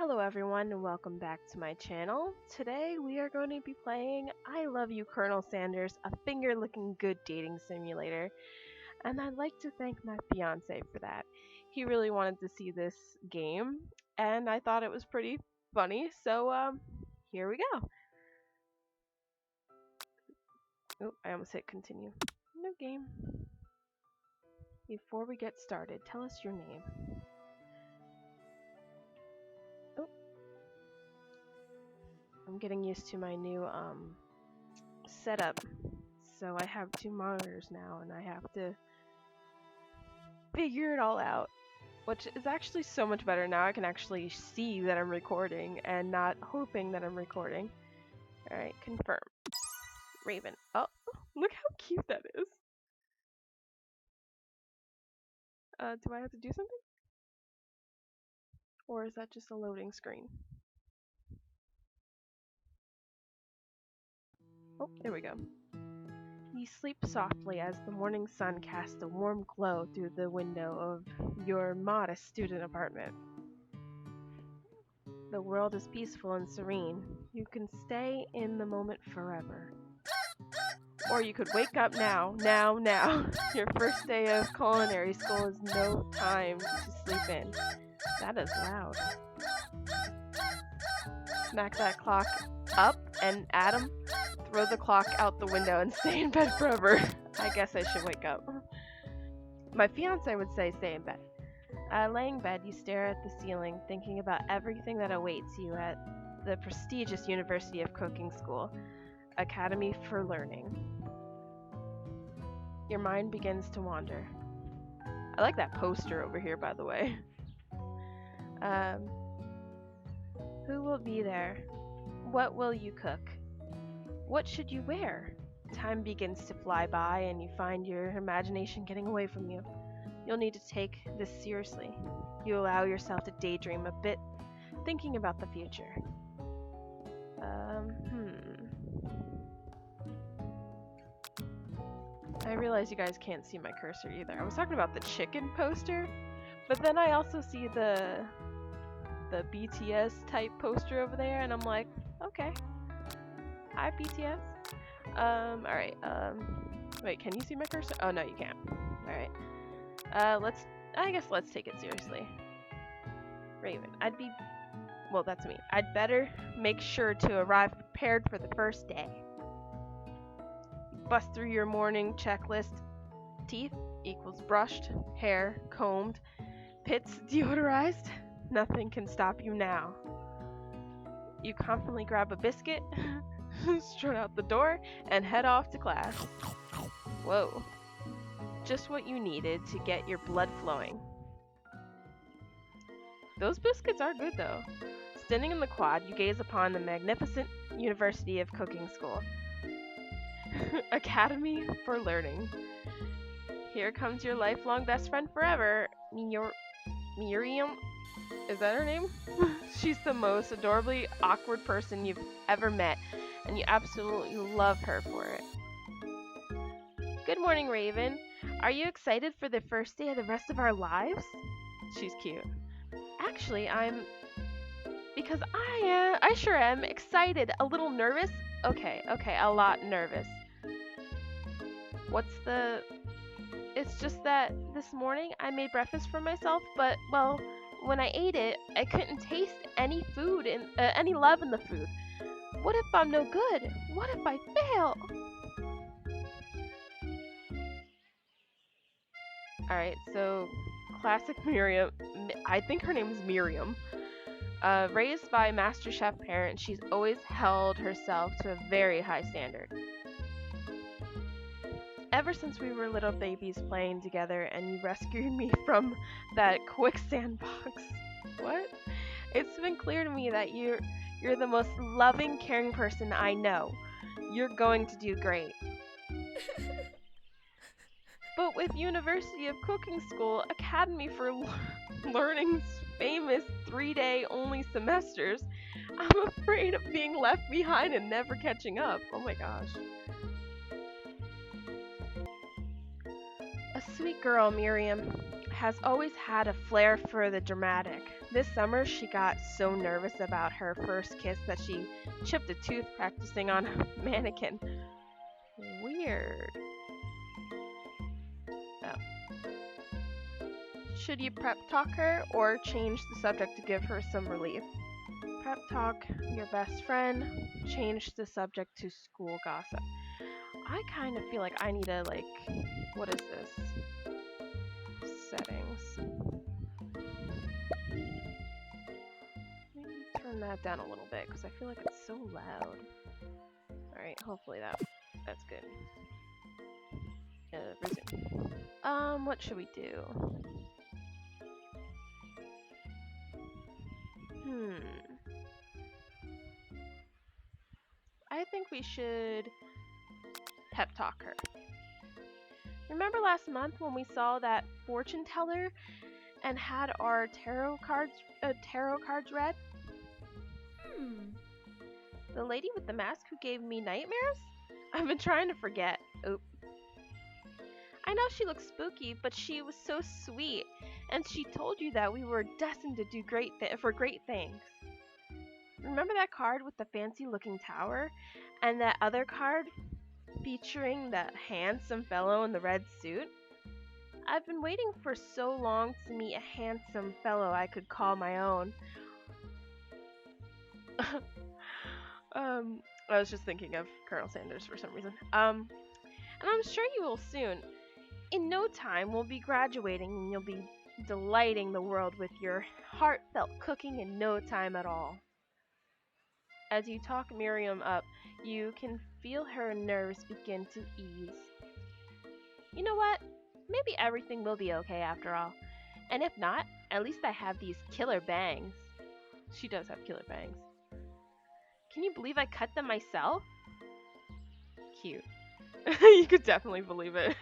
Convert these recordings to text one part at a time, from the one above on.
Hello everyone and welcome back to my channel. Today we are going to be playing I Love You Colonel Sanders, a finger-licking good dating simulator. And I'd like to thank my fiance for that. He really wanted to see this game and I thought it was pretty funny, so here we go. Oh, I almost hit continue. No game. Before we get started, tell us your name. Oh, I'm getting used to my new setup. So I have two monitors now and I have to figure it all out, which is actually so much better. Now I can actually see that I'm recording and not hoping that I'm recording. Alright, confirm. Raven. Oh, look how cute that is. Do I have to do something? Or is that just a loading screen? Oh, there we go. You sleep softly as the morning sun casts a warm glow through the window of your modest student apartment. The world is peaceful and serene. You can stay in the moment forever. Or you could wake up now. Your first day of culinary school is no time to sleep in. That is loud. Smack that clock up and Adam, throw the clock out the window and stay in bed forever. I guess I should wake up. My fiance would say stay in bed. Laying in bed, you stare at the ceiling, thinking about everything that awaits you at the prestigious University of Cooking School, Academy for Learning. Your mind begins to wander. I like that poster over here, by the way. Who will be there? What will you cook? What should you wear? Time begins to fly by and you find your imagination getting away from you. You'll need to take this seriously. You allow yourself to daydream a bit, thinking about the future. I realize you guys can't see my cursor either. I was talking about the chicken poster, but then I also see the BTS type poster over there, and I'm like, okay. Hi, BTS. Alright, wait, can you see my cursor? Oh, no, you can't. Alright. I guess let's take it seriously. Raven, well, that's me. I'd better make sure to arrive prepared for the first day. Bust through your morning checklist. Teeth equals brushed, hair combed, pits deodorized. Nothing can stop you now. You confidently grab a biscuit, strut out the door, and head off to class. Whoa. Just what you needed to get your blood flowing. Those biscuits are good though. Standing in the quad, you gaze upon the magnificent University of Cooking School. Academy for Learning. Here comes your lifelong best friend forever, Miriam. Is that her name? She's the most adorably awkward person you've ever met, and you absolutely love her for it. Good morning, Raven. Are you excited for the first day of the rest of our lives? She's cute. Actually, because I sure am excited, a little nervous. Okay, a lot nervous. It's just that this morning I made breakfast for myself, but, well, when I ate it, I couldn't taste any any love in the food. What if I'm no good? What if I fail? Alright, so classic Miriam. I think her name is Miriam. Raised by Master Chef parents, she's always held herself to a very high standard. Ever since we were little babies playing together and you rescued me from that quicksand box. What? It's been clear to me that you're the most loving, caring person I know. You're going to do great. But with University of Cooking School, Academy for Learning's famous 3-day only semesters, I'm afraid of being left behind and never catching up. Oh my gosh. A sweet girl, Miriam, has always had a flair for the dramatic. This summer, she got so nervous about her first kiss that she chipped a tooth practicing on a mannequin. Weird. Oh. Should you prep talk her or change the subject to give her some relief? Prep talk your best friend, change the subject to school gossip. I kind of feel like I need to, like, what is this? Settings. Maybe turn that down a little bit because I feel like it's so loud. Alright, hopefully that's good. Resume. What should we do? I think we should pep talk her. Remember last month when we saw that fortune teller and had our tarot cards read? The lady with the mask who gave me nightmares? I've been trying to forget. Oop. I know she looks spooky, but she was so sweet, and she told you that we were destined to do great things. Remember that card with the fancy-looking tower, and that other card featuring the handsome fellow in the red suit? I've been waiting for so long to meet a handsome fellow I could call my own. I was just thinking of Colonel Sanders for some reason. And I'm sure you will soon. In no time, we'll be graduating and you'll be delighting the world with your heartfelt cooking in no time at all. As you talk Miriam up, you can feel her nerves begin to ease. You know what? Maybe everything will be okay after all. And if not, at least I have these killer bangs. She does have killer bangs. Can you believe I cut them myself? Cute. You could definitely believe it.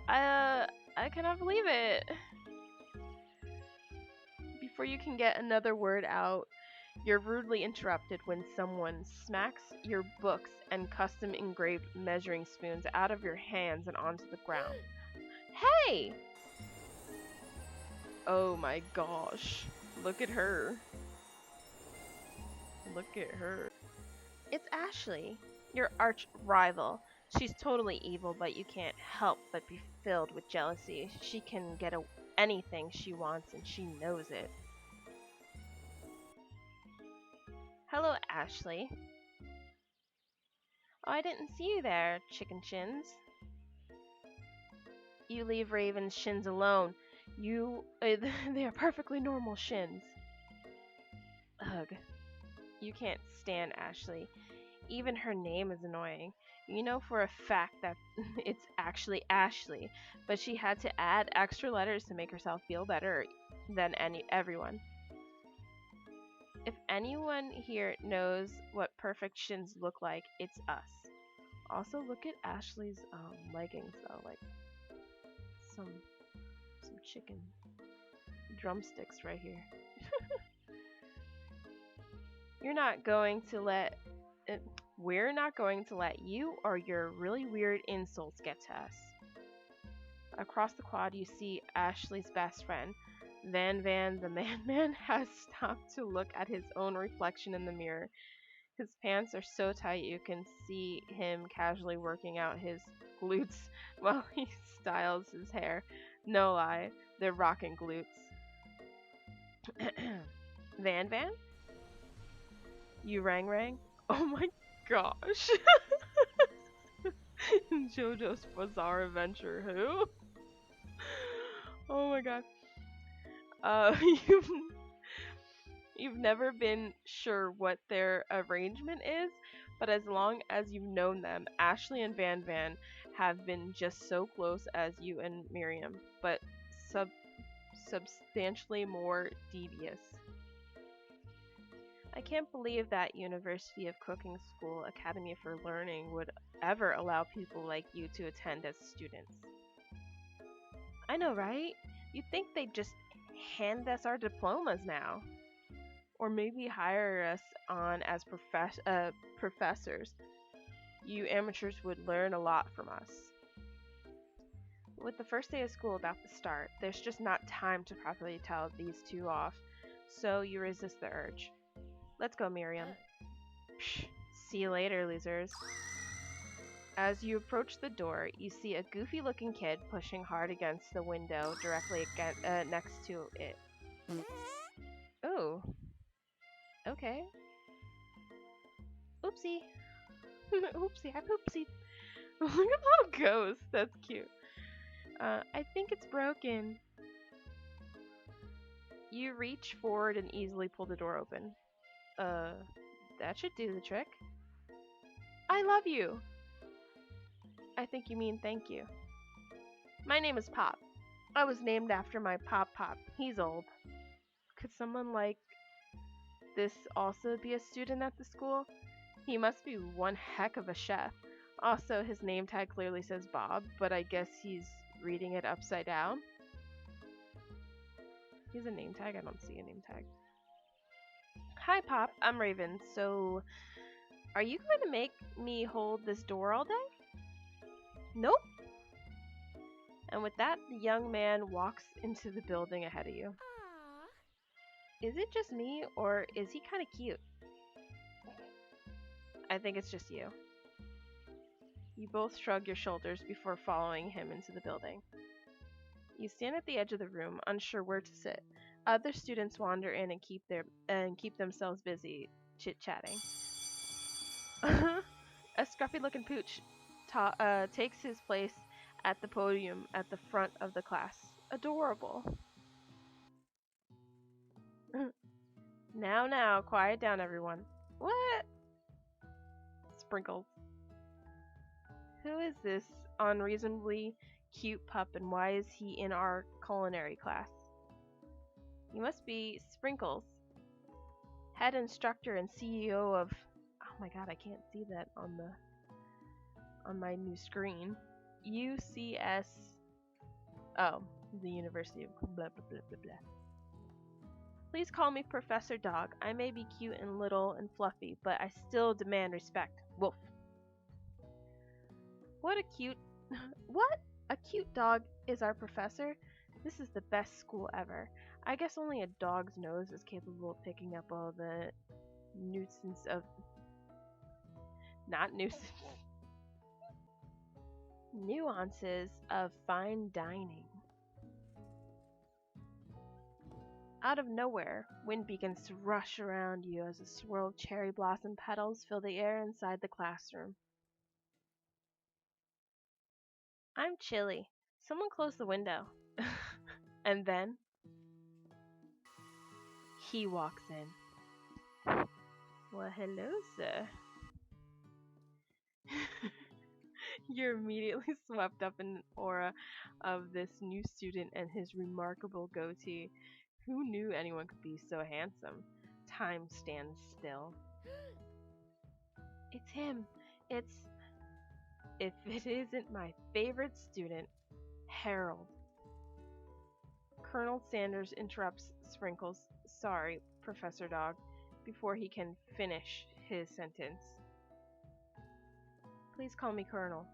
I cannot believe it. Before you can get another word out, you're rudely interrupted when someone smacks your books and custom engraved measuring spoons out of your hands and onto the ground. Hey! Oh my gosh. Look at her. Look at her. It's Ashley, your arch rival. She's totally evil, but you can't help but be filled with jealousy. She can get anything she wants, and she knows it. Hello, Ashley. Oh, I didn't see you there, chicken shins. You leave Raven's shins alone. They are perfectly normal shins. Ugh. You can't stand Ashley. Even her name is annoying. You know for a fact that it's actually Ashley, but she had to add extra letters to make herself feel better than everyone. If anyone here knows what perfect shins look like, it's us. Also, look at Ashley's leggings though, like some chicken drumsticks right here. We're not going to let you or your really weird insults get to us. Across the quad, you see Ashley's best friend. Van the man has stopped to look at his own reflection in the mirror. His pants are so tight you can see him casually working out his glutes while he styles his hair. No lie, they're rocking glutes. Van? You rang? Oh my gosh. JoJo's Bizarre Adventure, who? Oh my god. You've never been sure what their arrangement is, but as long as you've known them, Ashley and Van have been just so close as you and Miriam, but substantially more devious. I can't believe that University of Cooking School Academy for Learning would ever allow people like you to attend as students. I know, right? You'd think they'd just hand us our diplomas now. Or maybe hire us on as professors. You amateurs would learn a lot from us. With the first day of school about to start, there's just not time to properly tell these two off, so you resist the urge. Let's go, Miriam. Psh, see you later, losers. As you approach the door, you see a goofy-looking kid pushing hard against the window directly next to it. Oh, okay. Oopsie. Oopsie, I poopsie. Look at the little ghost. That's cute. I think it's broken. You reach forward and easily pull the door open. That should do the trick. I love you. I think you mean thank you. My name is Pop. I was named after my Pop. He's old. Could someone like this also be a student at the school? He must be one heck of a chef. Also, his name tag clearly says Bob, but I guess he's reading it upside down. He's a name tag? I don't see a name tag. Hi, Pop. I'm Raven. So, are you going to make me hold this door all day? Nope. And with that, the young man walks into the building ahead of you. Aww. Is it just me, or is he kind of cute? I think it's just you. You both shrug your shoulders before following him into the building. You stand at the edge of the room, unsure where to sit. Other students wander in and keep themselves busy chit-chatting. A scruffy-looking pooch takes his place at the podium at the front of the class. Adorable. Now, quiet down, everyone. What? Sprinkles. Who is this unreasonably cute pup, and why is he in our culinary class? You must be Sprinkles, head instructor and CEO of... Oh my god, I can't see that on my new screen. UCS... Oh, the University of blah blah blah blah blah. Please call me Professor Dog. I may be cute and little and fluffy, but I still demand respect. Woof. What a cute dog is our professor. This is the best school ever. I guess only a dog's nose is capable of picking up all the nuances of fine dining. Out of nowhere, wind begins to rush around you as a swirl of cherry blossom petals fill the air inside the classroom. I'm chilly. Someone close the window. And then he walks in. Well, hello, sir. You're immediately swept up in an aura of this new student and his remarkable goatee. Who knew anyone could be so handsome? Time stands still. It's him. If it isn't my favorite student, Harold. Colonel Sanders interrupts Sprinkles, sorry, Professor Dog, before he can finish his sentence. Please call me Colonel.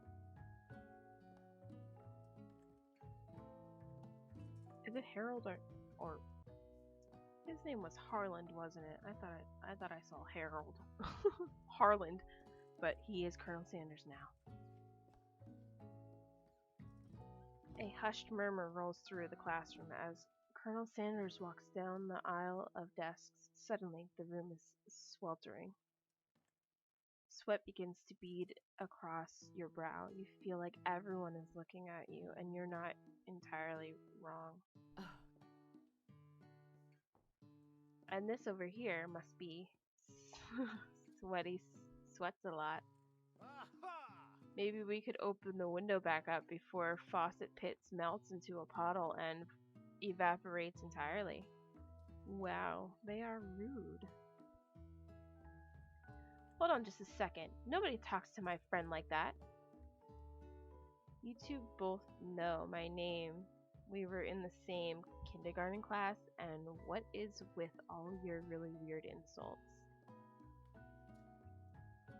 Is it Harold or his name was Harland, wasn't it? I thought I saw Harold. Harland, but he is Colonel Sanders now. A hushed murmur rolls through the classroom as Colonel Sanders walks down the aisle of desks. Suddenly, the room is sweltering. Sweat begins to bead across your brow. You feel like everyone is looking at you, and you're not entirely wrong. And this over here must be sweats a lot. Maybe we could open the window back up before Faucet Pits melts into a puddle and evaporates entirely. Wow, they are rude. Hold on just a second. Nobody talks to my friend like that. You two both know my name. We were in the same kindergarten class, and what is with all your really weird insults?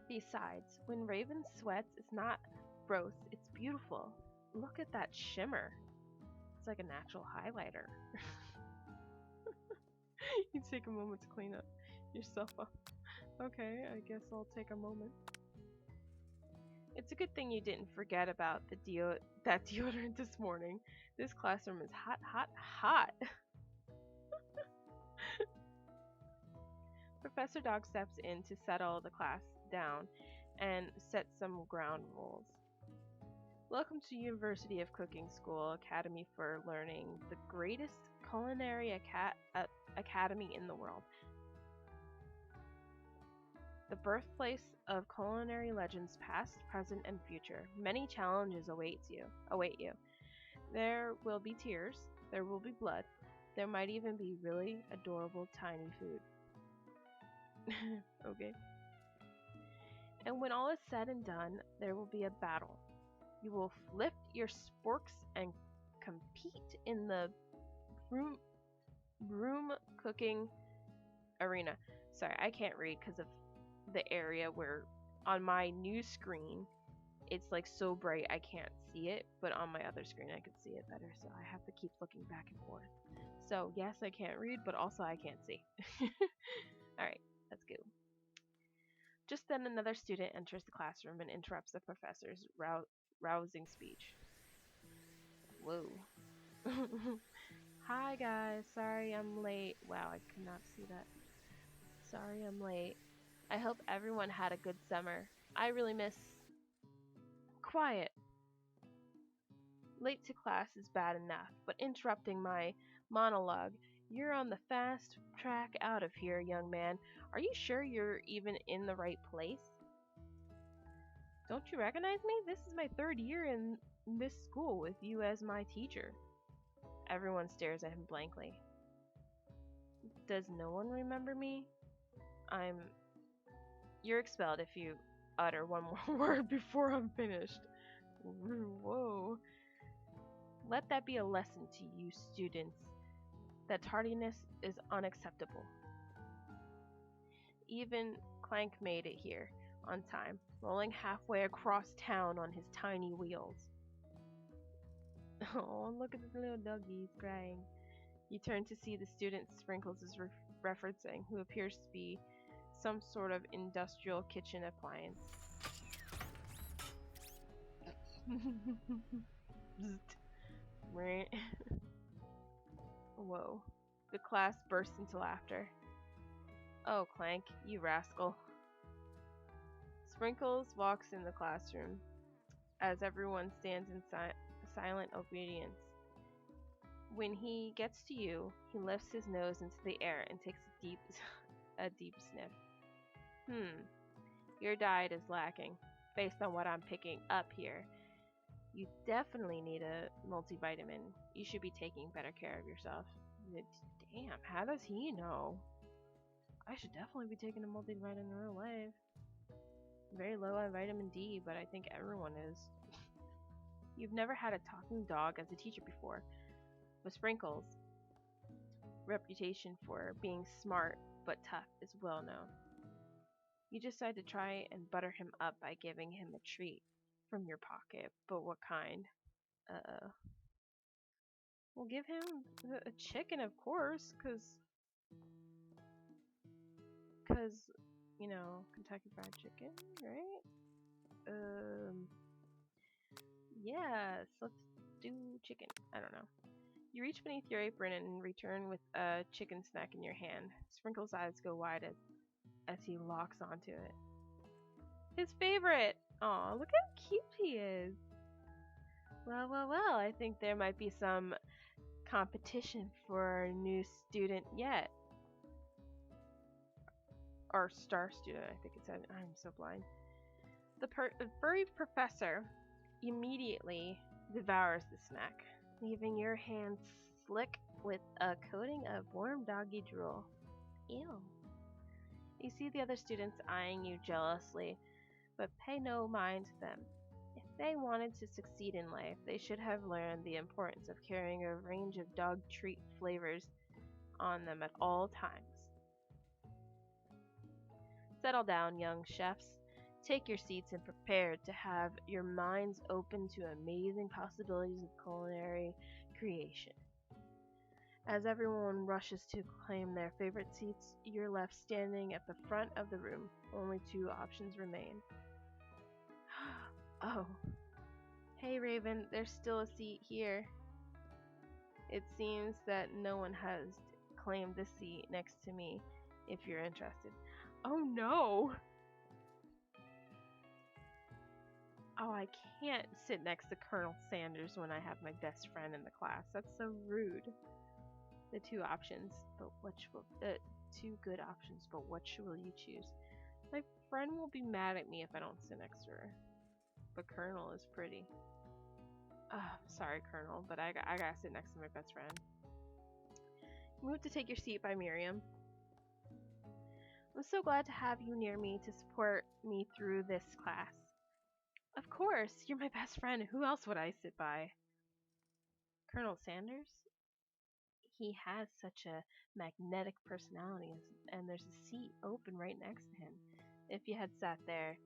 Besides, when Raven sweats, it's not gross, it's beautiful. Look at that shimmer. It's like a natural highlighter. You take a moment to clean up yourself up. Okay, I guess I'll take a moment. It's a good thing you didn't forget about that deodorant this morning. This classroom is hot, hot, hot. Professor Dog steps in to settle the class down and set some ground rules. Welcome to University of Cooking School Academy for Learning, the greatest culinary academy in the world. The birthplace of culinary legends past, present, and future. Many challenges await you. There will be tears, there will be blood, there might even be really adorable tiny food. Okay. And when all is said and done, there will be a battle. You will lift your sporks and compete in the room cooking arena. Sorry, I can't read because of the area where on my new screen it's like so bright I can't see it, but on my other screen I can see it better, so I have to keep looking back and forth. So yes, I can't read, but also I can't see. Alright, let's go. Just then another student enters the classroom and interrupts the professor's rousing speech. Whoa. Hi guys, sorry I'm late. Wow, I could not see that. Sorry I'm late. I hope everyone had a good summer. I really miss quiet. Late to class is bad enough, but interrupting my monologue, you're on the fast track out of here, young man. Are you sure you're even in the right place? Don't you recognize me? This is my third year in this school with you as my teacher. Everyone stares at him blankly. Does no one remember me? You're expelled if you utter one more word before I'm finished. Whoa. Let that be a lesson to you students that tardiness is unacceptable. Even Clank made it here on time, rolling halfway across town on his tiny wheels. Oh, look at the little doggies crying. You turn to see the student Sprinkles is referencing, who appears to be some sort of industrial kitchen appliance. Whoa. The class burst into laughter. Oh, Clank, you rascal. Sprinkles walks in the classroom as everyone stands in silent obedience. When he gets to you, he lifts his nose into the air and takes a deep sniff. Your diet is lacking, based on what I'm picking up here. You definitely need a multivitamin. You should be taking better care of yourself. Damn, how does he know? I should definitely be taking a multivitamin in real life. Very low on vitamin D, but I think everyone is. You've never had a talking dog as a teacher before, but Sprinkles' reputation for being smart but tough is well known. You decide to try and butter him up by giving him a treat from your pocket, but what kind? We'll give him a chicken, of course, cause you know, Kentucky Fried Chicken, right? Yes, let's do chicken. I don't know. You reach beneath your apron and return with a chicken snack in your hand. Sprinkle's eyes go wide as he locks onto it. His favorite! Aw, look how cute he is! Well, I think there might be some competition for our new student yet. Or star student, I think it said. I'm so blind. The furry professor immediately devours the snack, leaving your hands slick with a coating of warm doggy drool. Ew. You see the other students eyeing you jealously, but pay no mind to them. If they wanted to succeed in life, they should have learned the importance of carrying a range of dog treat flavors on them at all times. Settle down, young chefs. Take your seats and prepare to have your minds open to amazing possibilities of culinary creation. As everyone rushes to claim their favorite seats, you're left standing at the front of the room. Only two options remain. Oh. Hey Raven, there's still a seat here. It seems that no one has claimed the seat next to me, if you're interested. Oh no! Oh, I can't sit next to Colonel Sanders when I have my best friend in the class. That's so rude. The two options, but two good options, but which will you choose? My friend will be mad at me if I don't sit next to her. But Colonel is pretty. Sorry, Colonel, but I gotta sit next to my best friend. Move to take your seat by Miriam. I'm so glad to have you near me to support me through this class. Of course, you're my best friend. Who else would I sit by? Colonel Sanders? He has such a magnetic personality, and there's a seat open right next to him. If you had sat there,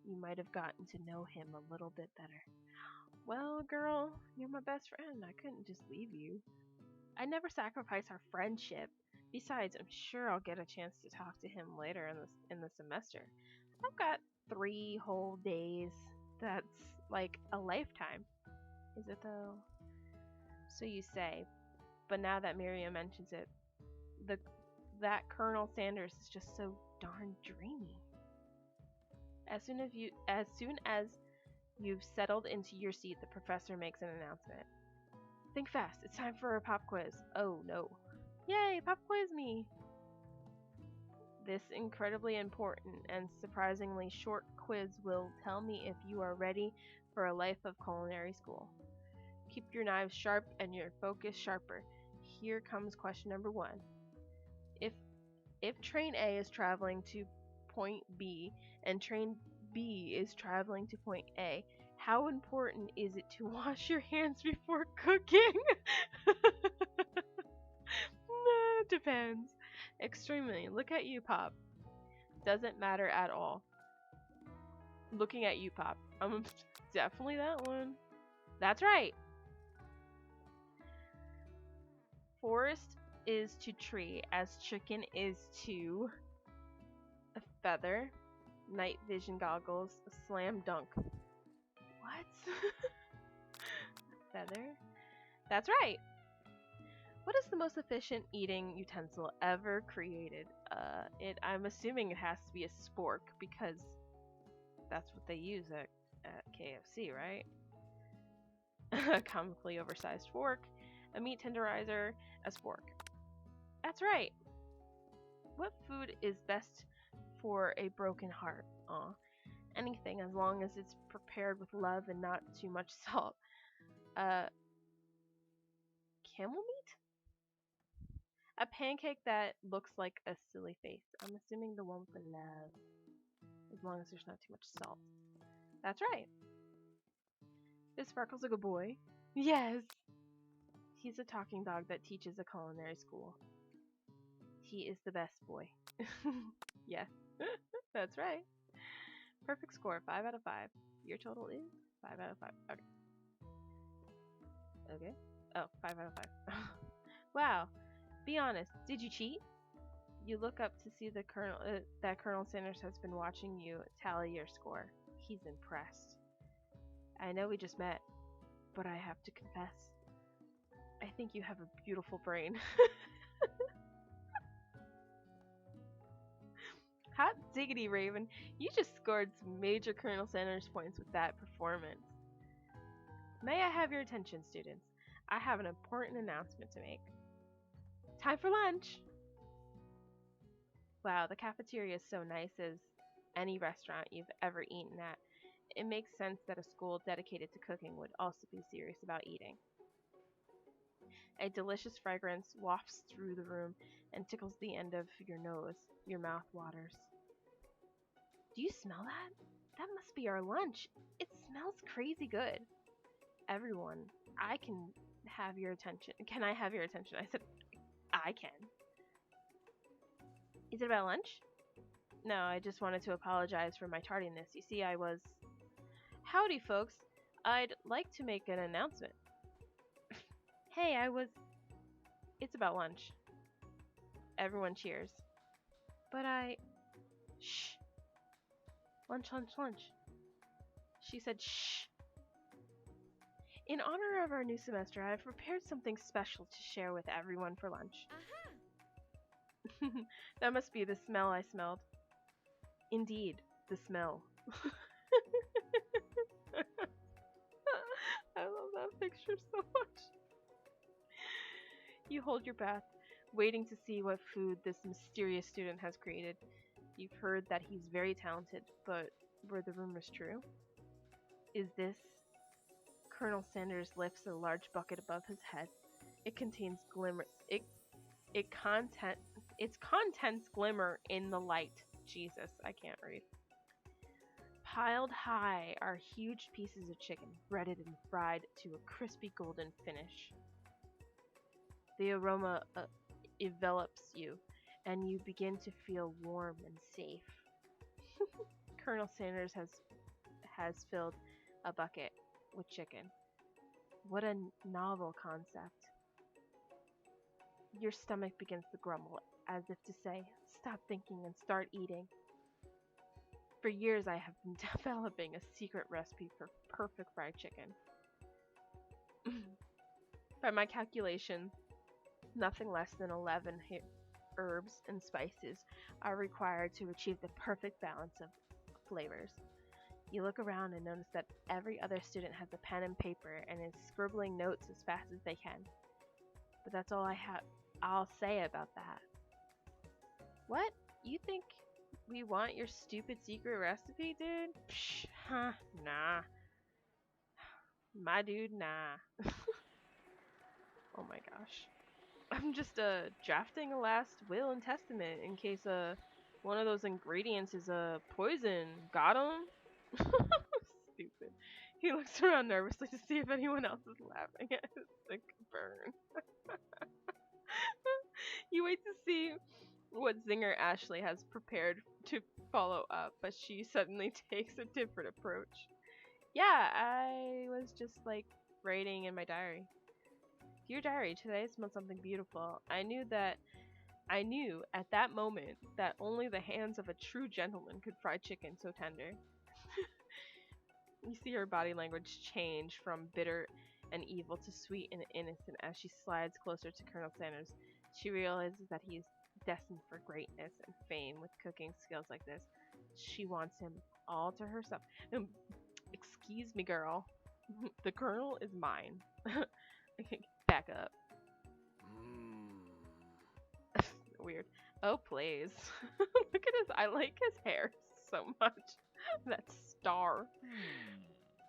you might have gotten to know him a little bit better. Well, girl, you're my best friend. I couldn't just leave you. I never sacrifice our friendship. Besides, I'm sure I'll get a chance to talk to him later in the semester. I've got 3 whole days. That's like a lifetime. Is it though? So you say. But now that Miriam mentions it, that Colonel Sanders is just so darn dreamy. As soon as you've settled into your seat, the professor makes an announcement. Think fast, it's time for a pop quiz. Oh no. Yay, pop quiz me! This incredibly important and surprisingly short quiz will tell me if you are ready for a life of culinary school. Keep your knives sharp and your focus sharper. Here comes question number 1. If train A is traveling to point B and train B is traveling to point A, how important is it to wash your hands before cooking? Depends. Extremely. Look at you, Pop. Doesn't matter at all. Looking at you, Pop. Definitely that one. That's right. Forest is to tree as chicken is to a feather, night vision goggles, a slam dunk. What? Feather? That's right. What is the most efficient eating utensil ever created? I'm assuming it has to be a spork because that's what they use at KFC, right? A comically oversized fork, a meat tenderizer, a spork. That's right. What food is best for a broken heart? Aw. Anything as long as it's prepared with love and not too much salt. Camel meat? A pancake that looks like a silly face. I'm assuming the one with the love. As long as there's not too much salt. That's right. Is Sparkles a good boy? Yes. He's a talking dog that teaches a culinary school. He is the best boy. Yeah. That's right. Perfect score, 5 out of 5. Your total is 5 out of 5. Okay. Okay. Oh, 5 out of 5. Wow. Be honest. Did you cheat? You look up to see that Colonel Sanders has been watching you tally your score. He's impressed. I know we just met, but I have to confess. I think you have a beautiful brain. Hot diggity, Raven. You just scored some major Colonel Sanders points with that performance. May I have your attention, students? I have an important announcement to make. Time for lunch! Wow, the cafeteria is so nice as any restaurant you've ever eaten at. It makes sense that a school dedicated to cooking would also be serious about eating. A delicious fragrance wafts through the room and tickles the end of your nose. Your mouth waters. Do you smell that? That must be our lunch. It smells crazy good. Everyone, I can have your attention. Can I have your attention? I said, I can. Is it about lunch? No, I just wanted to apologize for my tardiness. You see, I was. Howdy, folks. I'd like to make an announcement. Hey, I was. It's about lunch. Everyone cheers. But I. Shh. Lunch, lunch, lunch. She said shh. In honor of our new semester, I have prepared something special to share with everyone for lunch. That must be the smell I smelled. Indeed, the smell. I love that picture so much. You hold your breath, waiting to see what food this mysterious student has created. You've heard that he's very talented, but were the rumors true? Is this? Colonel Sanders lifts a large bucket above his head. It contains glimmer. Its contents glimmer in the light. Jesus, I can't read. Piled high are huge pieces of chicken, breaded and fried to a crispy golden finish. The aroma envelops you, and you begin to feel warm and safe. Colonel Sanders has filled a bucket with chicken. What a novel concept. Your stomach begins to grumble, as if to say, stop thinking and start eating. For years I have been developing a secret recipe for perfect fried chicken. By my calculation, nothing less than 11 herbs and spices are required to achieve the perfect balance of flavors. You look around and notice that every other student has a pen and paper and is scribbling notes as fast as they can. But that's all I'll say about that. What? You think we want your stupid secret recipe, dude? Psh, huh, nah. My dude, nah. Oh my gosh. I'm just drafting a last will and testament in case one of those ingredients is poison. Got him? Stupid. He looks around nervously to see if anyone else is laughing at his sick burn. You wait to see what Zinger Ashley has prepared to follow up, but she suddenly takes a different approach. Yeah, I was just writing in my diary. Dear diary, today smelled something beautiful. I knew at that moment that only the hands of a true gentleman could fry chicken so tender. You see her body language change from bitter and evil to sweet and innocent as she slides closer to Colonel Sanders. She realizes that he is destined for greatness and fame with cooking skills like this. She wants him all to herself. Excuse me, girl. The colonel is mine. Back up. Weird. Oh, please. Look at his. I like his hair so much. That star.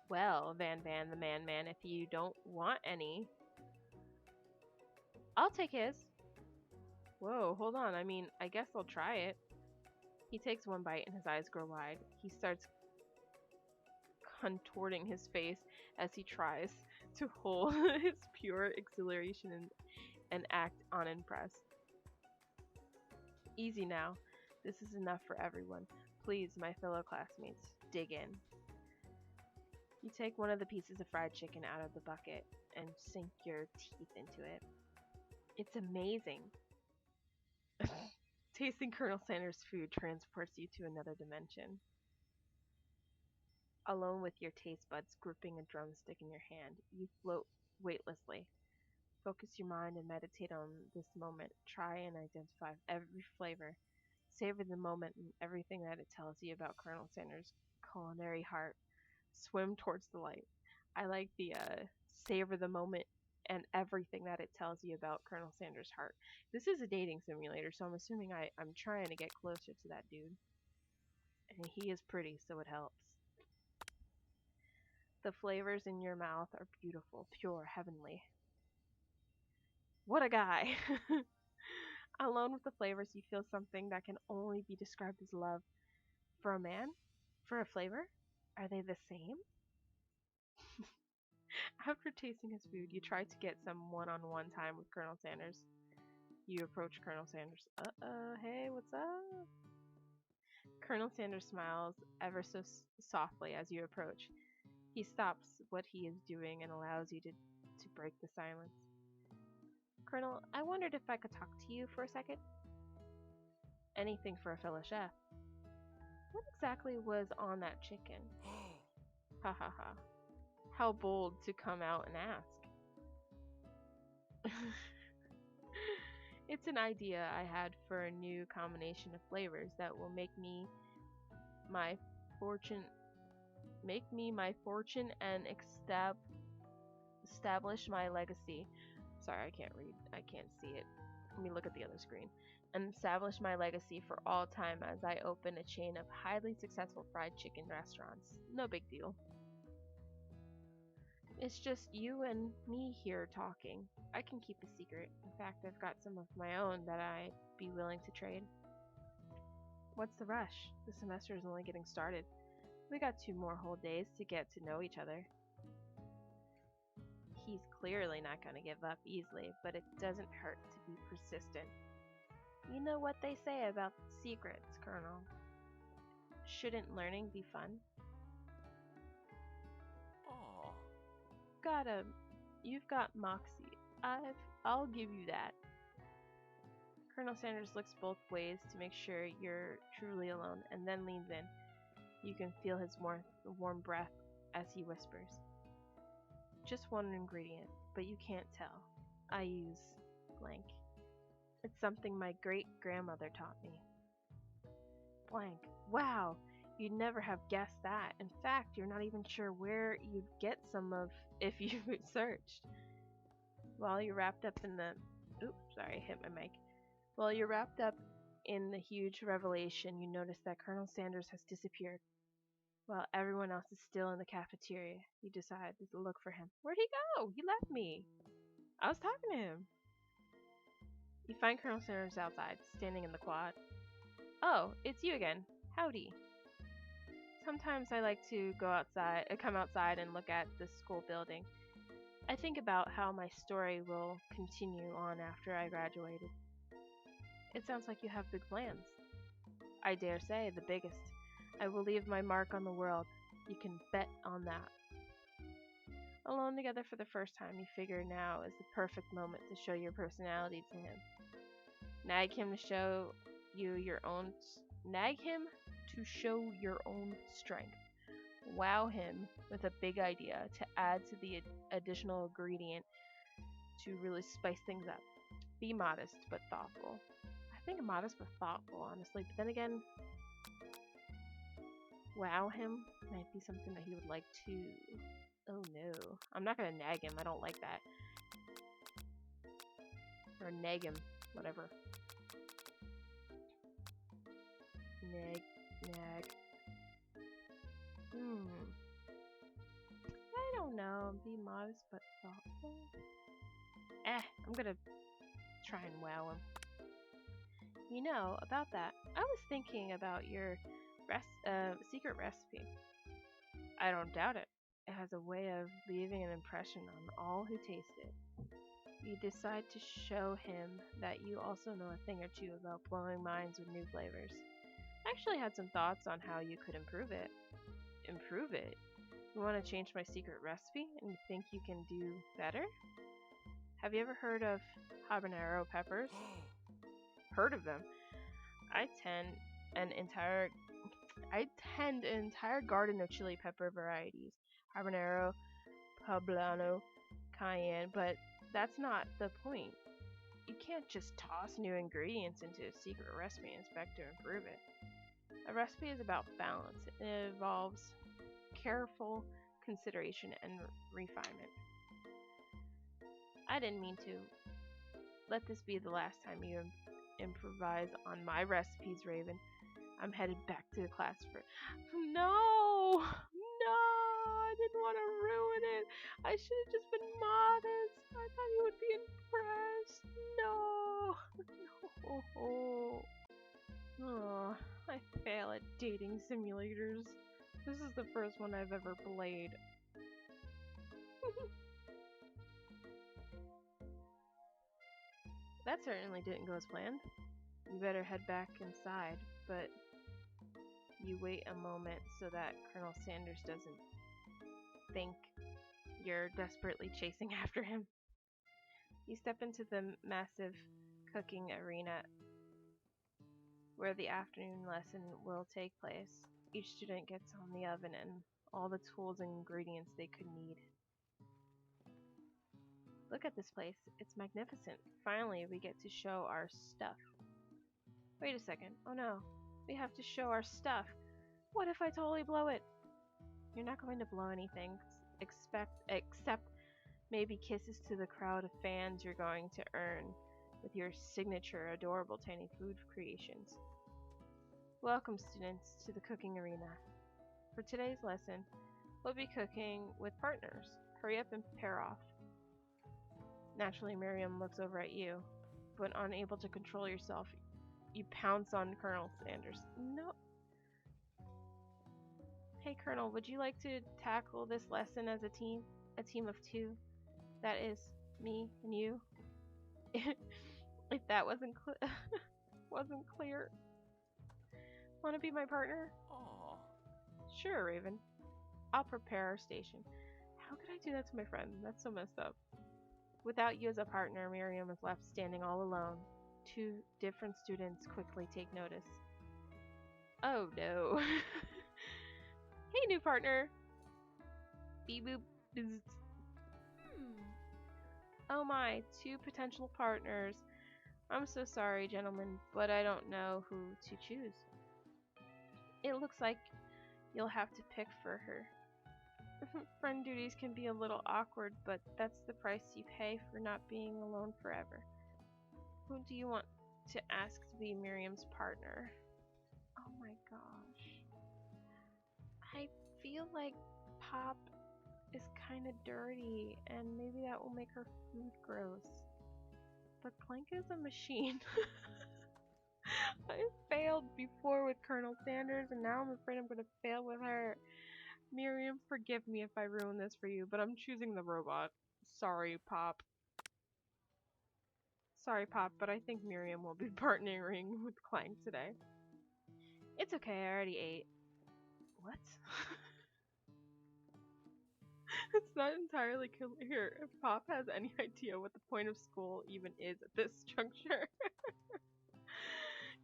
Well, Van the man, if you don't want any, I'll take his. Whoa, hold on. I mean, I guess I'll try it. He takes one bite and his eyes grow wide. He starts contorting his face as he tries to hold his pure exhilaration and act unimpressed. Easy now. This is enough for everyone. Please, my fellow classmates, dig in. You take one of the pieces of fried chicken out of the bucket and sink your teeth into it. It's amazing. Tasting Colonel Sanders' food transports you to another dimension. Alone with your taste buds gripping a drumstick in your hand, you float weightlessly. Focus your mind and meditate on this moment. Try and identify every flavor. Savor the moment and everything that it tells you about Colonel Sanders' culinary heart. Swim towards the light. I like the savor the moment and everything that it tells you about Colonel Sanders' heart. This is a dating simulator, so I'm assuming I'm trying to get closer to that dude. And he is pretty, so it helps. The flavors in your mouth are beautiful, pure, heavenly. What a guy! Alone with the flavors, you feel something that can only be described as love. For a man? For a flavor? Are they the same? After tasting his food, you try to get some one-on-one time with Colonel Sanders. You approach Colonel Sanders. Hey, what's up? Colonel Sanders smiles ever so softly as you approach. He stops what he is doing and allows you to break the silence. Colonel, I wondered if I could talk to you for a second. Anything for a fellow chef. What exactly was on that chicken? Ha ha ha. How bold to come out and ask. It's an idea I had for a new combination of flavors that will make me my fortune and establish my legacy. Sorry, I can't read. I can't see it. Let me look at the other screen. And establish my legacy for all time as I open a chain of highly successful fried chicken restaurants. No big deal. It's just you and me here talking. I can keep a secret. In fact, I've got some of my own that I'd be willing to trade. What's the rush? The semester is only getting started. We got 2 more whole days to get to know each other. He's clearly not going to give up easily, but it doesn't hurt to be persistent. You know what they say about secrets, Colonel. Shouldn't learning be fun? Aw. You've got moxie. I'll give you that. Colonel Sanders looks both ways to make sure you're truly alone, and then leans in. You can feel his warm breath as he whispers. Just one ingredient, but you can't tell. I use blank. It's something my great-grandmother taught me. Blank. Wow! You'd never have guessed that. In fact, you're not even sure where you'd get some of if you searched. While you're wrapped up in the... Oops, sorry, I hit my mic. While you're wrapped up in the huge revelation, you notice that Colonel Sanders has disappeared. While everyone else is still in the cafeteria, you decide to look for him. Where'd he go? He left me. I was talking to him. You find Colonel Sanders outside, standing in the quad. Oh, it's you again. Howdy. Sometimes I like to come outside and look at the school building. I think about how my story will continue on after I graduated. It sounds like you have big plans. I dare say the biggest. I will leave my mark on the world. You can bet on that. Alone together for the first time, you figure now is the perfect moment to show your personality to him. Nag him to show your own strength. Wow him with a big idea to add to the additional ingredient to really spice things up. Be modest but thoughtful. I think modest but thoughtful, honestly. But then again, wow him might be something that he would like to... Oh no. I'm not gonna nag him. I don't like that. Or nag him. Whatever. Nag. I don't know. Be modest but thoughtful. I'm gonna try and wow him. You know, about that, I was thinking about your secret recipe. I don't doubt it. It has a way of leaving an impression on all who taste it. You decide to show him that you also know a thing or two about blowing minds with new flavors. I actually had some thoughts on how you could improve it. Improve it? You want to change my secret recipe and you think you can do better? Have you ever heard of habanero peppers? Heard of them? I tend an entire garden of chili pepper varieties. Habanero, poblano, cayenne, but that's not the point. You can't just toss new ingredients into a secret recipe and expect to improve it. A recipe is about balance. It involves careful consideration and refinement. I didn't mean to. Let this be the last time you improvise on my recipes, Raven. I'm headed back to the class for... No! I didn't want to ruin it. I should have just been modest. I thought he would be impressed. No. Oh, I fail at dating simulators. This is the first one I've ever played. That certainly didn't go as planned. You better head back inside, but You wait a moment so that Colonel Sanders doesn't think you're desperately chasing after him. You step into the massive cooking arena where the afternoon lesson will take place. Each student gets on the oven and all the tools and ingredients they could need. Look at this place. It's magnificent. Finally, we get to show our stuff. Wait a second. Oh no. We have to show our stuff. What if I totally blow it? You're not going to blow anything, except maybe kisses to the crowd of fans you're going to earn with your signature adorable tiny food creations. Welcome, students, to the cooking arena. For today's lesson, we'll be cooking with partners. Hurry up and pair off. Naturally, Miriam looks over at you, but unable to control yourself, you pounce on Colonel Sanders. No. Hey, Colonel, would you like to tackle this lesson as a team? A team of two? That is, me and you. If that wasn't clear. Want to be my partner? Aww. Sure, Raven. I'll prepare our station. How could I do that to my friend? That's so messed up. Without you as a partner, Miriam is left standing all alone. Two different students quickly take notice. Oh no. Hey, new partner. Beep boop. Bzz. Oh my, two potential partners. I'm so sorry, gentlemen, but I don't know who to choose. It looks like you'll have to pick for her. Friend duties can be a little awkward, but that's the price you pay for not being alone forever. Who do you want to ask to be Miriam's partner? Oh my gosh. I feel like Pop is kind of dirty, and maybe that will make her food gross. But Clank is a machine. I failed before with Colonel Sanders, and now I'm afraid I'm going to fail with her. Miriam, forgive me if I ruin this for you, but I'm choosing the robot. Sorry, Pop. Sorry, Pop, but I think Miriam will be partnering with Clank today. It's okay, I already ate. What? It's not entirely clear if Pop has any idea what the point of school even is at this juncture.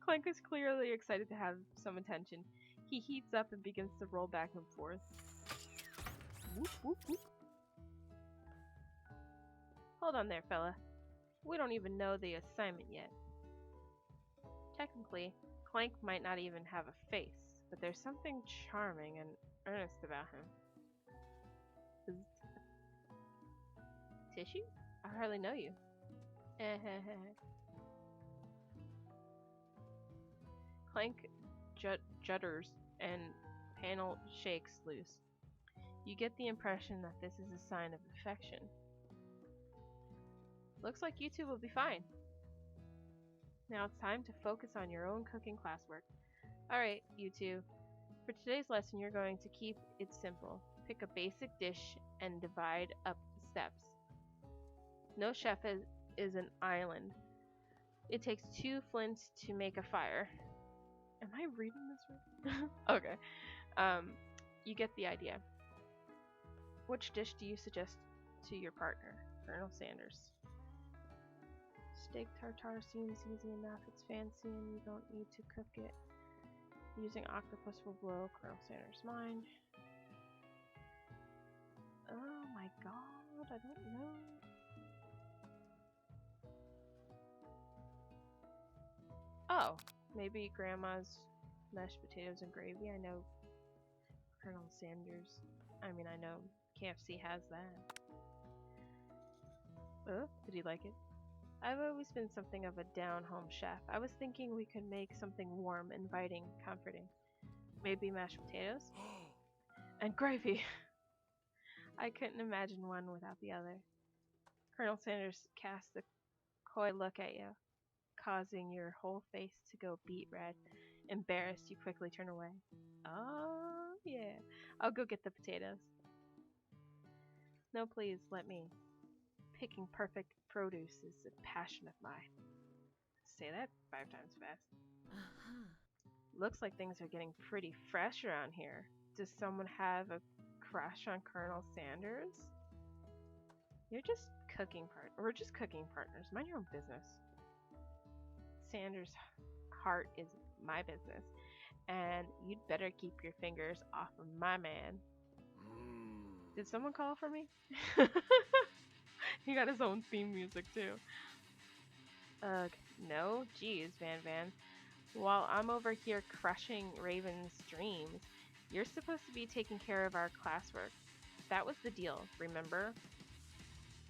Clank is clearly excited to have some attention. He heats up and begins to roll back and forth. Whoop, whoop, whoop. Hold on there, fella. We don't even know the assignment yet. Technically, Clank might not even have a face, but there's something charming and earnest about him. Tissue? I hardly know you. Clank judders and panel shakes loose. You get the impression that this is a sign of affection. Looks like you two will be fine. Now it's time to focus on your own cooking classwork. Alright, you two. For today's lesson, you're going to keep it simple. Pick a basic dish and divide up the steps. No chef is an island. It takes 2 flints to make a fire. Am I reading this right? Okay. You get the idea. Which dish do you suggest to your partner, Colonel Sanders? Steak tartare seems easy enough. It's fancy and you don't need to cook it. Using octopus will blow Colonel Sanders' mind. Oh my god, I don't know. Oh, maybe Grandma's mashed potatoes and gravy. I know Colonel Sanders. I know KFC has that. Oh, did he like it? I've always been something of a down-home chef. I was thinking we could make something warm, inviting, comforting. Maybe mashed potatoes? And gravy! I couldn't imagine one without the other. Colonel Sanders cast a coy look at you, causing your whole face to go beet red. Embarrassed, you quickly turn away. Oh, yeah. I'll go get the potatoes. No, please, let me. Picking perfect produce is a passion of mine. Say that 5 times fast. Looks like things are getting pretty fresh around here. Does someone have a crush on Colonel Sanders? You're just cooking part. We're just cooking partners. Mind your own business. Sanders' heart is my business, and you'd better keep your fingers off of my man. Did someone call for me? He got his own theme music too. No, geez, Van Van. While I'm over here crushing Raven's dreams, you're supposed to be taking care of our classwork. That was the deal, remember?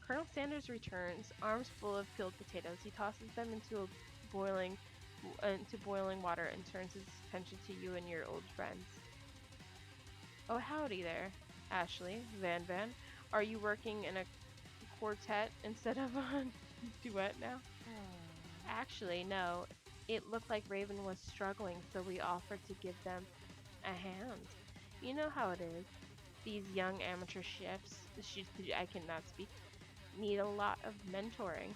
Colonel Sanders returns, arms full of peeled potatoes. He tosses them into boiling water and turns his attention to you and your old friends. Oh, howdy there, Ashley, Van Van. Are you working in a quartet instead of a duet now? Actually, no. It looked like Raven was struggling, so we offered to give them a hand. You know how it is. These young amateur chefs, I cannot speak, need a lot of mentoring.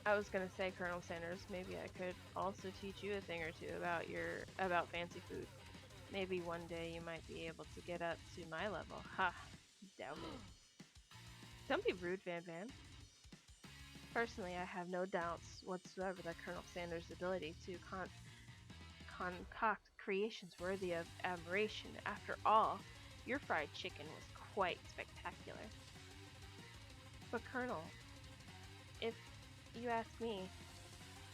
I was gonna say, Colonel Sanders, maybe I could also teach you a thing or two about fancy food. Maybe one day you might be able to get up to my level. Ha! Doubt it. Don't be rude, Van Van. Personally, I have no doubts whatsoever that Colonel Sanders' ability to concoct creations worthy of admiration. After all, your fried chicken was quite spectacular. But Colonel, if you ask me,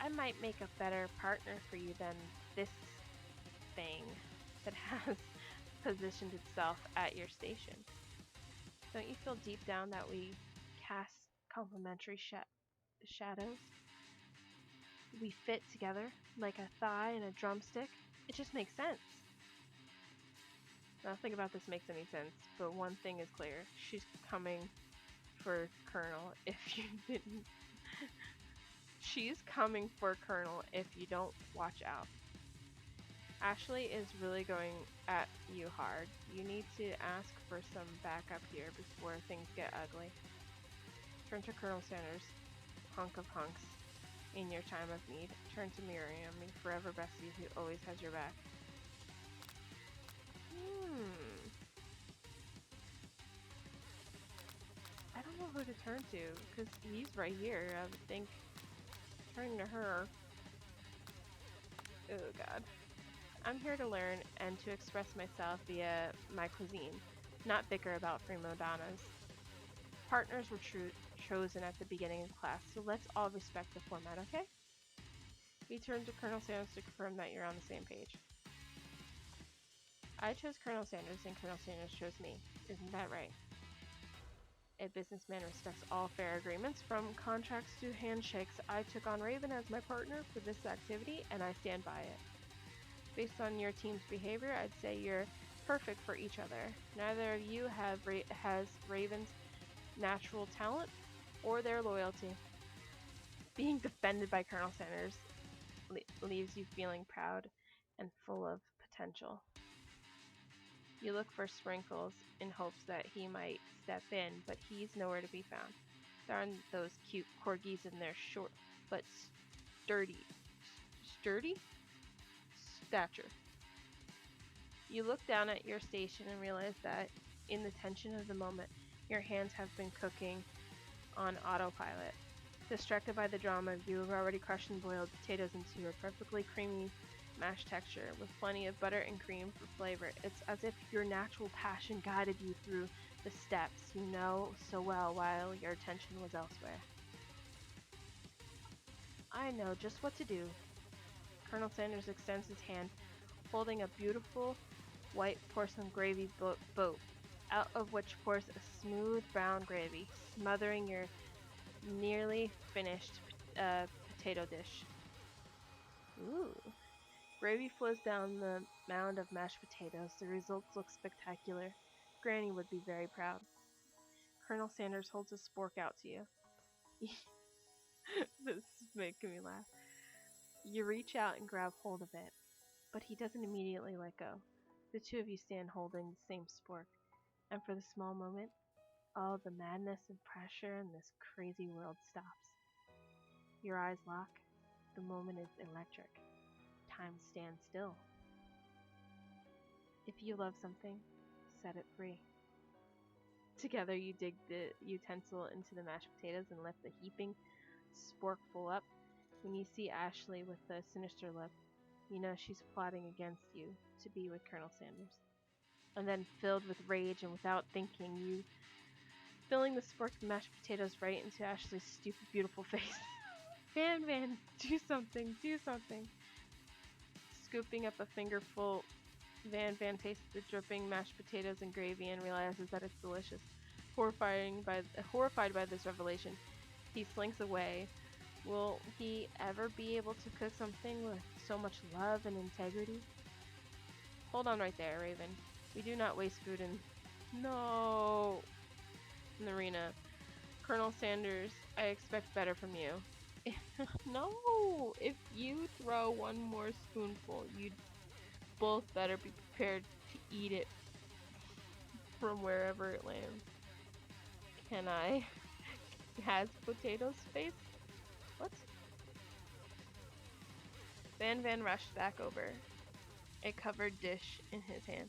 I might make a better partner for you than this thing that has positioned itself at your station. Don't you feel deep down that we cast complementary shadows? We fit together like a thigh and a drumstick. It just makes sense. Nothing about this makes any sense, but one thing is clear. She's coming for Colonel if you didn't. She's coming for Colonel if you don't watch out. Ashley is really going at you hard. You need to ask for some backup here before things get ugly. Turn to Colonel Sanders, hunk of hunks. In your time of need, turn to Miriam, your forever bestie who always has your back. I don't know who to turn to, because he's right here. I would think turning to her. Oh god. I'm here to learn and to express myself via my cuisine, not bicker about prima donnas. Partners were chosen at the beginning of class, so let's all respect the format, okay? He turned to Colonel Sanders to confirm that you're on the same page. I chose Colonel Sanders and Colonel Sanders chose me. Isn't that right? A businessman respects all fair agreements, from contracts to handshakes. I took on Raven as my partner for this activity, and I stand by it. Based on your team's behavior, I'd say you're perfect for each other. Neither of you has Raven's natural talent or their loyalty. Being defended by Colonel Sanders leaves you feeling proud and full of potential. You look for Sprinkles in hopes that he might step in, but he's nowhere to be found. There aren't those cute corgis in their short but sturdy stature. You look down at your station and realize that in the tension of the moment, your hands have been cooking on autopilot. Distracted by the drama, you have already crushed and boiled potatoes into a perfectly creamy mashed texture with plenty of butter and cream for flavor. It's as if your natural passion guided you through the steps you know so well while your attention was elsewhere. I know just what to do. Colonel Sanders extends his hand, holding a beautiful white porcelain gravy boat, out of which pours a smooth brown gravy, smothering your nearly finished potato dish. Ooh. Gravy flows down the mound of mashed potatoes. The results look spectacular. Granny would be very proud. Colonel Sanders holds his spork out to you. This is making me laugh. You reach out and grab hold of it, but he doesn't immediately let go. The two of you stand holding the same spork, and for the small moment, all the madness and pressure in this crazy world stops. Your eyes lock. The moment is electric. time stands still. If you love something, set it free. Together you dig the utensil into the mashed potatoes and lift the heaping sporkful up. When you see Ashley with a sinister look, you know she's plotting against you to be with Colonel Sanders. And then, filled with rage and without thinking, you filling the sporked mashed potatoes right into Ashley's stupid, beautiful face. Van, do something, do something. Scooping up a fingerful, Van tastes the dripping mashed potatoes and gravy and realizes that it's delicious. Horrified by this revelation, he slinks away. Will he ever be able to cook something with so much love and integrity? Hold on right there, Raven. We do not waste food in... No! Narina. Colonel Sanders, I expect better from you. No! If you throw one more spoonful, you'd both better be prepared to eat it from wherever it lands. Can I? Has potatoes face? What? Van rushed back over, a covered dish in his hand.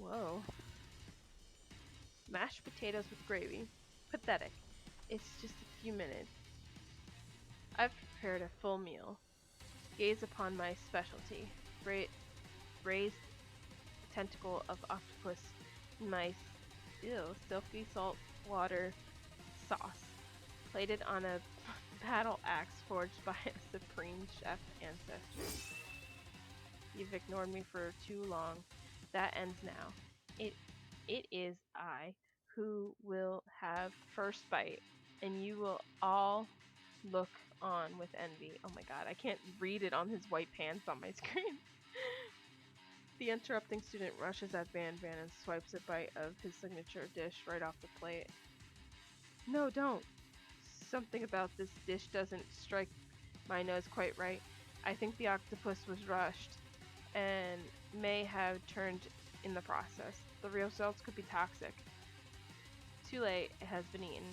Whoa. Mashed potatoes with gravy. Pathetic. It's just a few minutes. I've prepared a full meal. Gaze upon my specialty. Braised tentacle of octopus in my silky salt water sauce. Plated on a battle axe forged by a supreme chef ancestor. You've ignored me for too long. That ends now. It is I who will have first bite, and you will all look on with envy. Oh my god, I can't read it on his white pants on my screen. The interrupting student rushes at Van and swipes a bite of his signature dish right off the plate. No, don't. Something about this dish doesn't strike my nose quite right. I think the octopus was rushed and may have turned in the process. The results could be toxic. Too late, it has been eaten.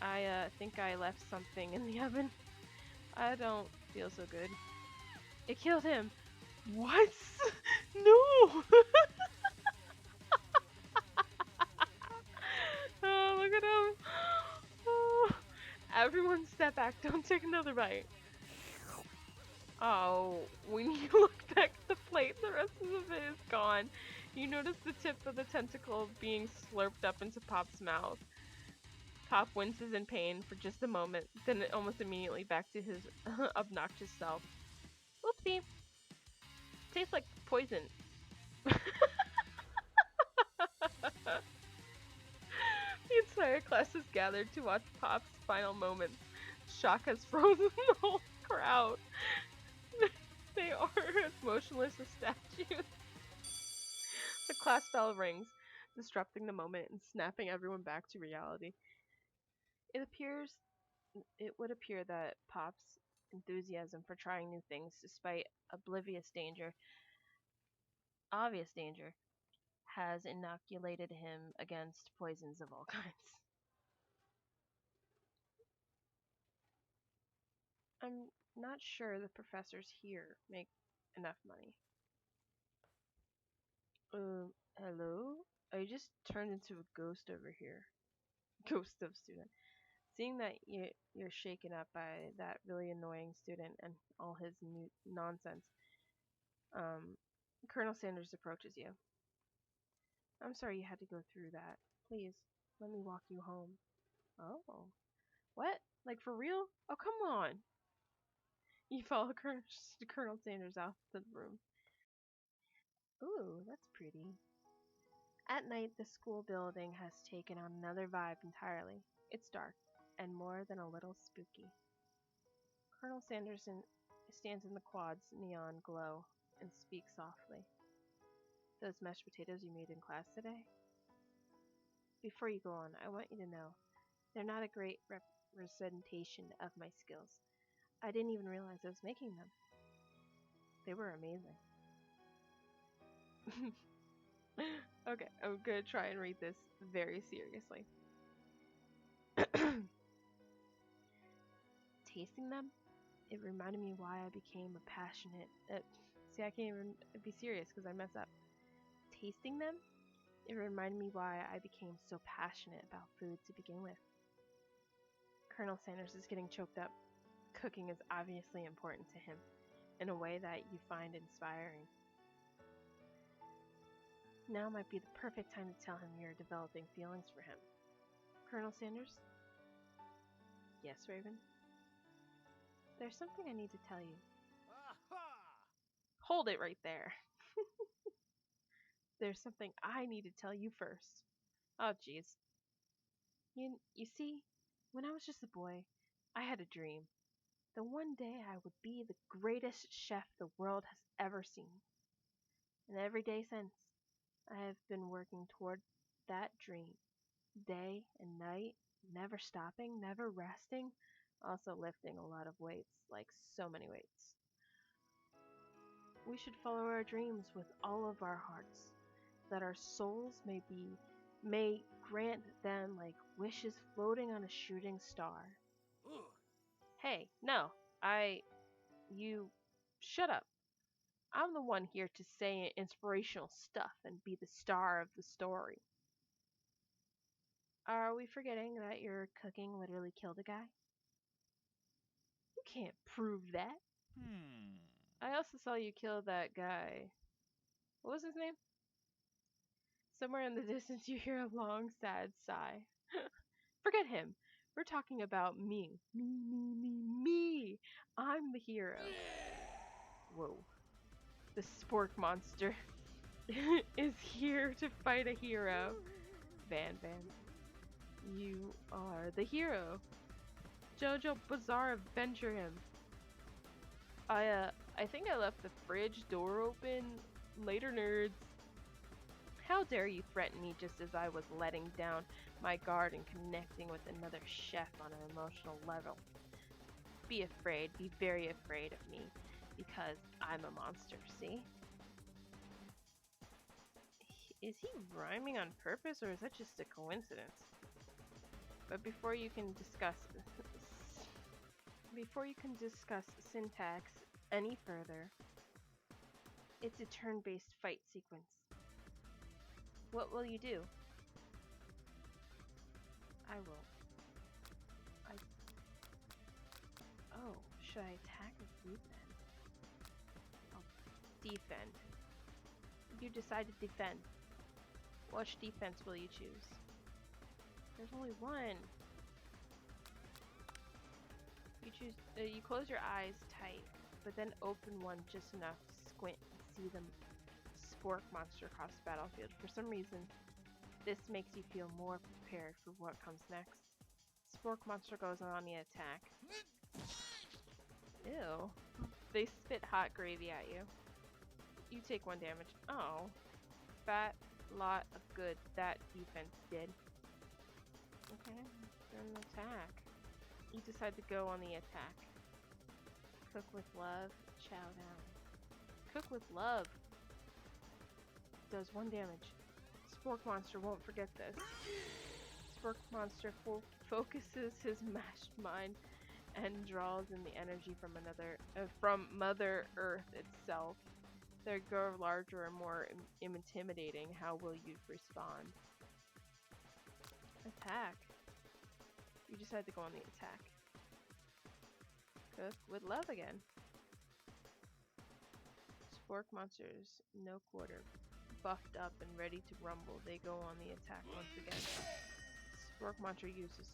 I think I left something in the oven. I don't feel so good. It killed him. What? No! Oh, look at him. Oh. Everyone step back, don't take another bite. Oh, when you look back at the plate, the rest of it is gone. You notice the tip of the tentacle being slurped up into Pop's mouth. Pop winces in pain for just a moment, then almost immediately back to his obnoxious self. Oopsie. Tastes like poison. The entire class is gathered to watch Pop's final moments. Shock has frozen the whole crowd. They are as motionless as statues. The class bell rings, disrupting the moment and snapping everyone back to reality. It would appear that Pop's enthusiasm for trying new things, despite obvious danger, has inoculated him against poisons of all kinds. I'm not sure the professors here make enough money. Hello? I just turned into a ghost over here. Ghost of student. Seeing that you're shaken up by that really annoying student and all his new nonsense, Colonel Sanders approaches you. I'm sorry you had to go through that. Please, let me walk you home. Oh. What? Like for real? Oh, come on. You follow Colonel Sanders out to the room. Ooh, that's pretty. At night, the school building has taken on another vibe entirely. It's dark, and more than a little spooky. Colonel Sanderson stands in the quad's neon glow and speaks softly. Those mashed potatoes you made in class today? Before you go on, I want you to know, they're not a great representation of my skills. I didn't even realize I was making them. They were amazing. Okay, I'm gonna try and read this very seriously. Tasting them, It reminded me why I became a passionate. See, I can't even be serious because I mess up. Tasting them, it reminded me why I became so passionate about food to begin with. Colonel Sanders is getting choked up. Cooking is obviously important to him in a way that you find inspiring. Now might be the perfect time to tell him you're developing feelings for him. Colonel Sanders? Yes, Raven? There's something I need to tell you. Aha! Hold it right there. There's something I need to tell you first. Oh, jeez. You see, when I was just a boy, I had a dream. That one day I would be the greatest chef the world has ever seen. And every day since, I have been working toward that dream. Day and night, never stopping, never resting, also lifting a lot of weights, like so many weights. We should follow our dreams with all of our hearts, that our souls may grant them like wishes floating on a shooting star. Ugh. Hey, no, you, shut up. I'm the one here to say inspirational stuff and be the star of the story. Are we forgetting that your cooking literally killed a guy? You can't prove that. I also saw you kill that guy. What was his name? Somewhere in the distance you hear a long, sad sigh. Forget him. We're talking about me. Me. I'm the hero. Whoa. The spork monster is here to fight a hero. Van. You are the hero. JoJo Bizarre Adventure him. I think I left the fridge door open. Later, nerds. How dare you threaten me just as I was letting down my guard and connecting with another chef on an emotional level. Be afraid, be very afraid of me, because I'm a monster, see? Is he rhyming on purpose, or is that just a coincidence? But before you can discuss syntax any further, it's a turn-based fight sequence. What will you do? I will. Oh, should I attack or defend? I'll defend. You decide to defend. Which defense will you choose? There's only one. You close your eyes tight, but then open one just enough to squint and see the spork monster across the battlefield. For some reason, this makes you feel more prepared for what comes next. Spork monster goes on the attack. Ew. They spit hot gravy at you. You take 1 damage. Oh. Fat lot of good that defense did. Okay, then attack. You decide to go on the attack. Cook with love, chow down. Cook with love. Does 1 damage. Spork monster won't forget this. Spork monster focuses his mashed mind and draws in the energy from from Mother Earth itself. They grow larger and more intimidating. How will you respond? Attack. You decide to go on the attack. Cook with love again. Spork monsters, no quarter. Buffed up and ready to rumble, they go on the attack once again. Spork monster uses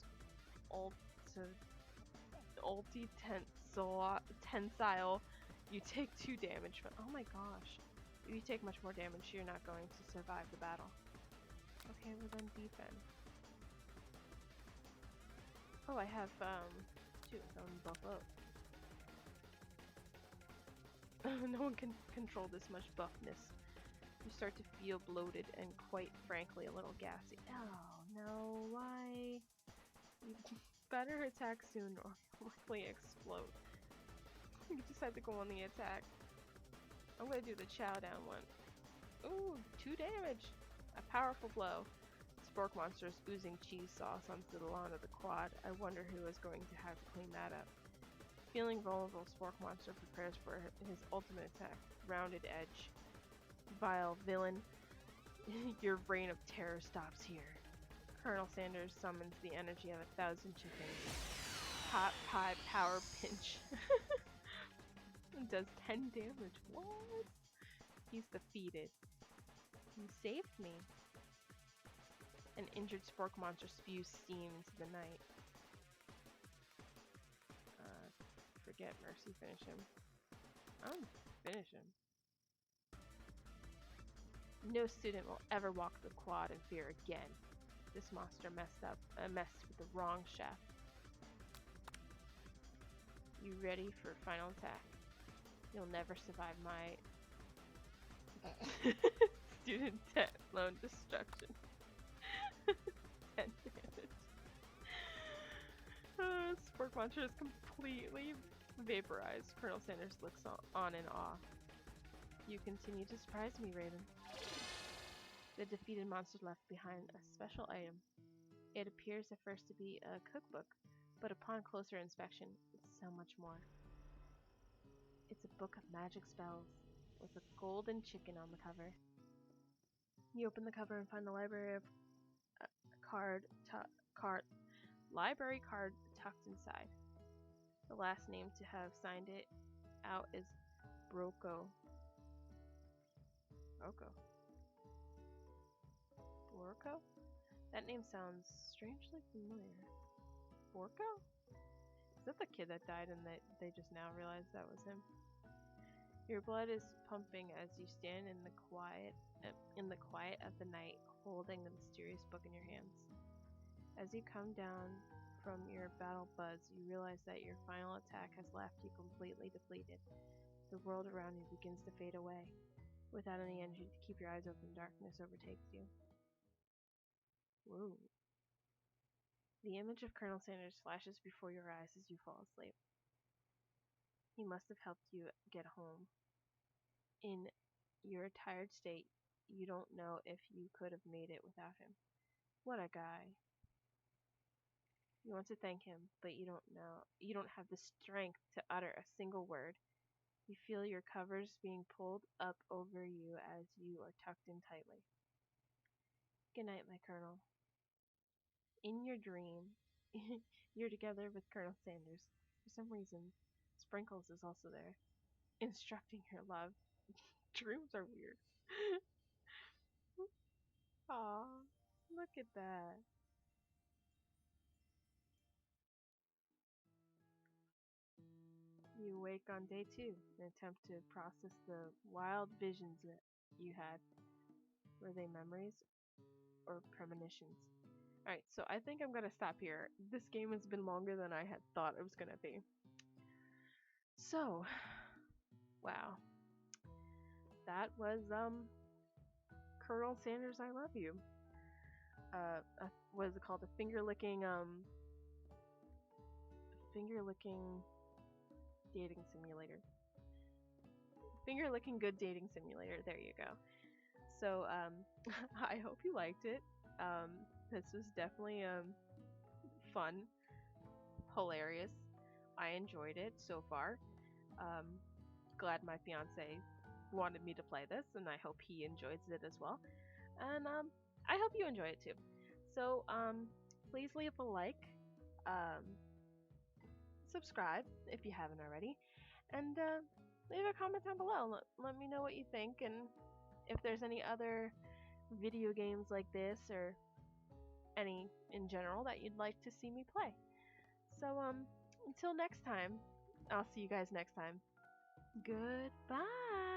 tensile. You take 2 damage, but oh my gosh. If you take much more damage, you're not going to survive the battle. Okay, well then defend. Oh, I have 2, so I'm buff up. No one can control this much buffness. You start to feel bloated and quite frankly a little gassy. Oh no, why? You better attack soon or you'll likely explode. You decide to go on the attack. I'm gonna do the chow down one. Ooh, 2 damage! A powerful blow. Spork monsters oozing cheese sauce onto the lawn of the quad. I wonder who is going to have to clean that up. Feeling vulnerable, Spork Monster prepares for his ultimate attack. Rounded edge. Vile villain. Your reign of terror stops here. Colonel Sanders summons the energy of 1,000 chickens. Hot pie power pinch. Does 10 damage. What? He's defeated. You saved me. An injured Spork Monster spews steam into the night. Forget Mercy, finish him. I'm finish him. No student will ever walk the quad in fear again. This monster messed with the wrong chef. You ready for final attack? You'll never survive my student loan destruction. 10 damage. Spork Monster is completely vaporized. Colonel Sanders looks on in awe. You continue to surprise me, Raven. The defeated monster left behind a special item. It appears at first to be a cookbook, but upon closer inspection, it's so much more. It's a book of magic spells, with a golden chicken on the cover. You open the cover and find the library card tucked inside. The last name to have signed it out is Borko. That name sounds strangely familiar. Borko? Is that the kid that died and they just now realized that was him? Your blood is pumping as you stand in the quiet of the night, holding the mysterious book in your hands. As you come down from your battle buzz, you realize that your final attack has left you completely depleted. The world around you begins to fade away. Without any energy to keep your eyes open, darkness overtakes you. Whoa. The image of Colonel Sanders flashes before your eyes as you fall asleep. He must have helped you get home. In your tired state, you don't know if you could have made it without him. What a guy. You want to thank him, but you don't have the strength to utter a single word. You feel your covers being pulled up over you as you are tucked in tightly. Good night, my Colonel. In your dream, you're together with Colonel Sanders. For some reason, Sprinkles is also there, instructing your love. Dreams are weird. Aw, look at that. You wake on day 2 and attempt to process the wild visions that you had. Were they memories or premonitions? Alright, so I think I'm gonna stop here. This game has been longer than I had thought it was gonna be. So, wow. That was, Colonel Sanders, I Love You. What is it called? A finger-licking dating simulator. Finger-licking good dating simulator, there you go. So, I hope you liked it. This was definitely, fun, hilarious. I enjoyed it so far. Glad my fiance wanted me to play this, and I hope he enjoys it as well. And I hope you enjoy it too. So please leave a like, subscribe if you haven't already, and leave a comment down below. Let me know what you think, and if there's any other video games like this or any in general that you'd like to see me play. So until next time, I'll see you guys next time. Goodbye!